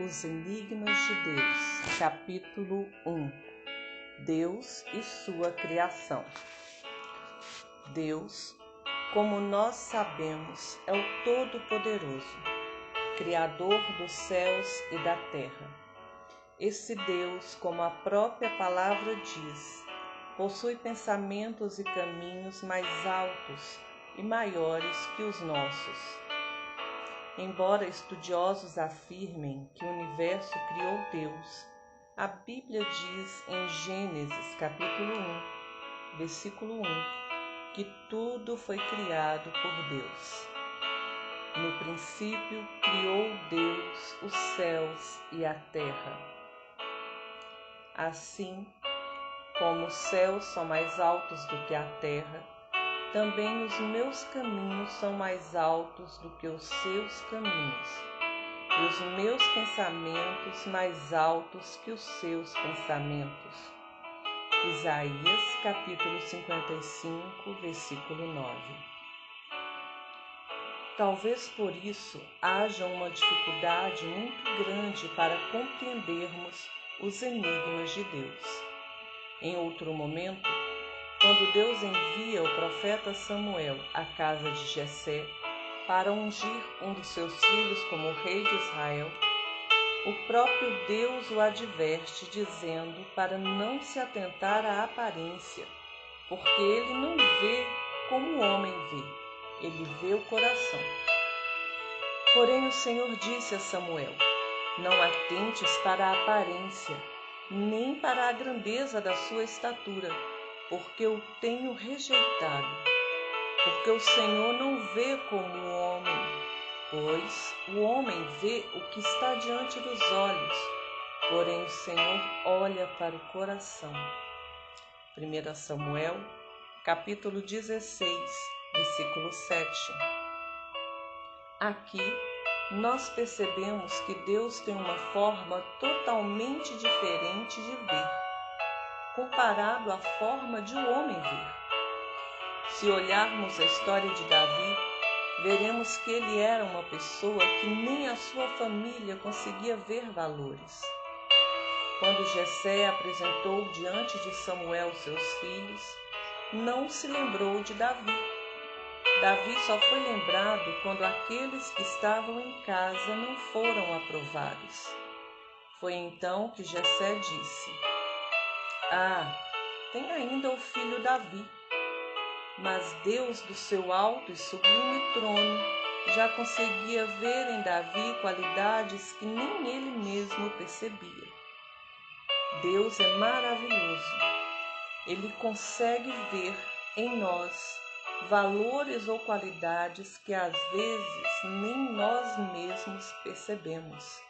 Os Enigmas de Deus, capítulo 1. Deus e sua criação. Deus, como nós sabemos, é o Todo-Poderoso, Criador dos céus e da terra. Esse Deus, como a própria palavra diz, possui pensamentos e caminhos mais altos e maiores que os nossos. Embora estudiosos afirmem que o universo criou Deus, a Bíblia diz em Gênesis capítulo 1, versículo 1, que tudo foi criado por Deus. No princípio criou Deus os céus e a terra. Assim, como os céus são mais altos do que a terra, também os meus caminhos são mais altos do que os seus caminhos, e os meus pensamentos mais altos que os seus pensamentos. Isaías, capítulo 55, versículo 9. Talvez por isso haja uma dificuldade muito grande para compreendermos os enigmas de Deus. Em outro momento, quando Deus envia o profeta Samuel à casa de Jessé para ungir um dos seus filhos como rei de Israel, o próprio Deus o adverte dizendo para não se atentar à aparência, porque ele não vê como o homem vê, ele vê o coração. Porém o Senhor disse a Samuel: não atentes para a aparência, nem para a grandeza da sua estatura, porque eu tenho rejeitado. Porque o Senhor não vê como o homem, pois o homem vê o que está diante dos olhos, porém o Senhor olha para o coração. 1 Samuel, capítulo 16, versículo 7. Aqui nós percebemos que Deus tem uma forma totalmente diferente de ver, comparado à forma de um homem ver. Se olharmos a história de Davi, veremos que ele era uma pessoa que nem a sua família conseguia ver valores. Quando Jessé apresentou diante de Samuel seus filhos, não se lembrou de Davi. Davi só foi lembrado quando aqueles que estavam em casa não foram aprovados. Foi então que Jessé disse: tem ainda o filho Davi. Mas Deus do seu alto e sublime trono já conseguia ver em Davi qualidades que nem ele mesmo percebia. Deus é maravilhoso. Ele consegue ver em nós valores ou qualidades que às vezes nem nós mesmos percebemos.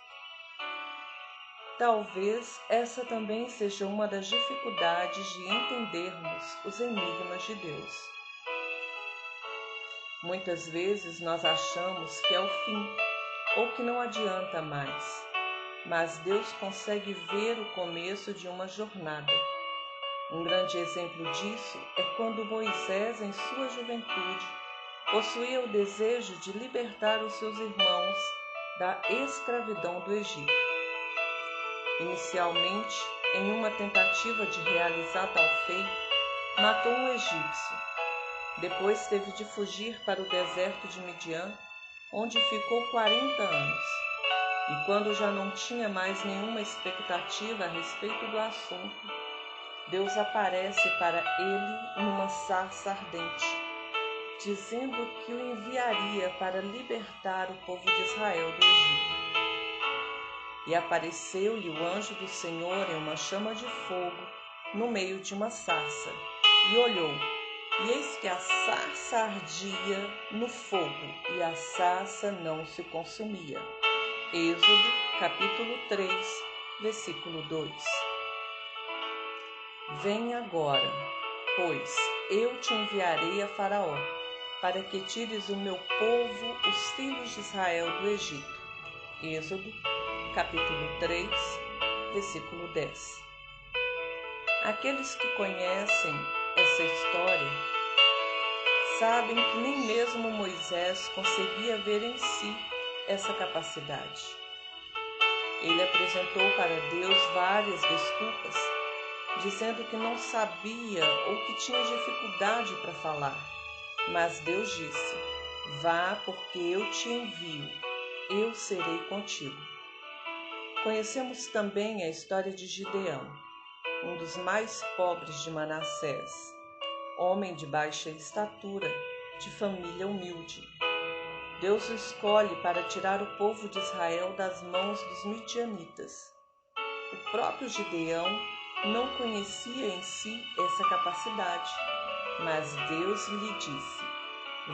Talvez essa também seja uma das dificuldades de entendermos os enigmas de Deus. Muitas vezes nós achamos que é o fim, ou que não adianta mais, mas Deus consegue ver o começo de uma jornada. Um grande exemplo disso é quando Moisés, em sua juventude, possuía o desejo de libertar os seus irmãos da escravidão do Egito. Inicialmente, em uma tentativa de realizar tal feito, matou um egípcio. Depois teve de fugir para o deserto de Midian, onde ficou 40 anos. E quando já não tinha mais nenhuma expectativa a respeito do assunto, Deus aparece para ele numa sarça ardente, dizendo que o enviaria para libertar o povo de Israel do Egito. E apareceu-lhe o anjo do Senhor em uma chama de fogo no meio de uma sarça, e olhou, e eis que a sarça ardia no fogo, e a sarça não se consumia. Êxodo, capítulo 3, versículo 2. Vem agora, pois eu te enviarei a Faraó, para que tires o meu povo, os filhos de Israel, do Egito. Êxodo, capítulo 3, versículo 10. Aqueles que conhecem essa história sabem que nem mesmo Moisés conseguia ver em si essa capacidade. Ele apresentou para Deus várias desculpas, dizendo que não sabia ou que tinha dificuldade para falar. Mas Deus disse: vá, porque eu te envio, eu serei contigo. Conhecemos também a história de Gideão, um dos mais pobres de Manassés, homem de baixa estatura, de família humilde. Deus o escolhe para tirar o povo de Israel das mãos dos midianitas. O próprio Gideão não conhecia em si essa capacidade, mas Deus lhe disse: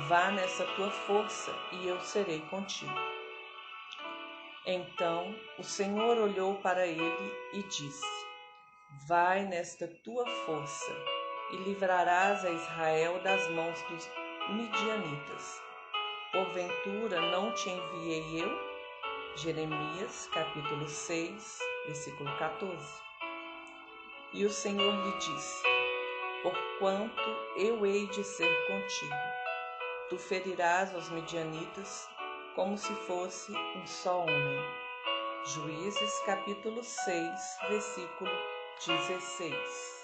vá nessa tua força e eu serei contigo. Então o Senhor olhou para ele e disse: vai nesta tua força e livrarás a Israel das mãos dos midianitas. Porventura não te enviei eu? Jeremias, capítulo 6, versículo 14. E o Senhor lhe disse: porquanto eu hei de ser contigo, tu ferirás os midianitas como se fosse um só homem. Juízes, capítulo 6, versículo 16.